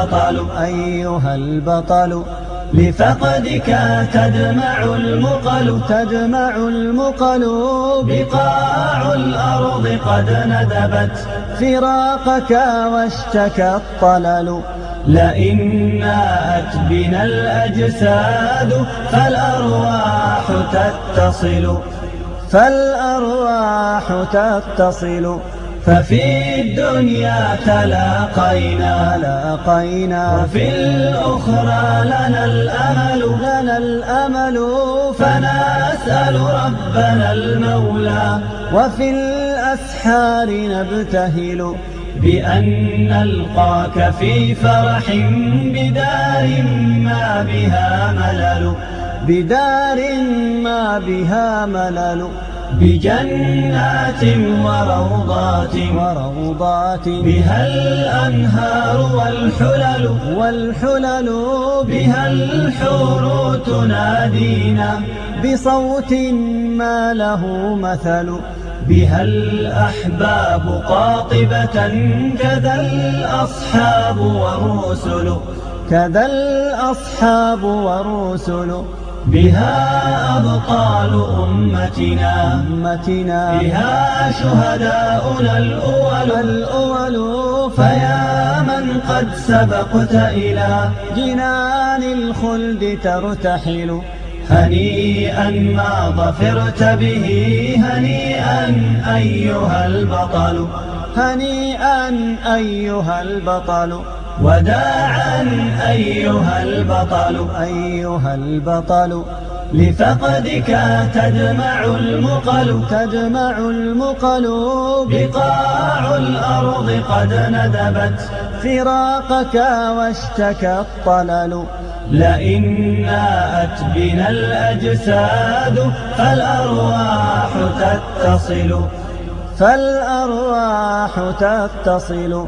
البطل أيها البطل لفقدك تدمع المقل بقاع الأرض قد ندبت فراقك واشتكى الطلل لئن ناءت بنا الأجساد فالأرواح تتصل ففي الدنيا تلاقينا وفي الأخرى لنا الأمل فنسأل ربنا المولى وفي الأسحار نبتهل بأن نلقاك في فرح بدار ما بها ملل بجنات وروضات بها الأنهار والحلل بها الحور تنادينا بصوت ما له مثل بها الأحباب قاطبة كذا الأصحاب والرسل بها أبطال أمتنا بها شهداؤنا الأول فيا من قد سبقت إلى جنان الخلد ترتحل هنيئا ما ظفرت به هنيئا أيها البطل وداعا أيها البطل لفقدك تدمع المقل بقاع الأرض قد ندبت فراقك واشتكى الطلل لئن ناءت بنا الأجساد فالأرواح تتصل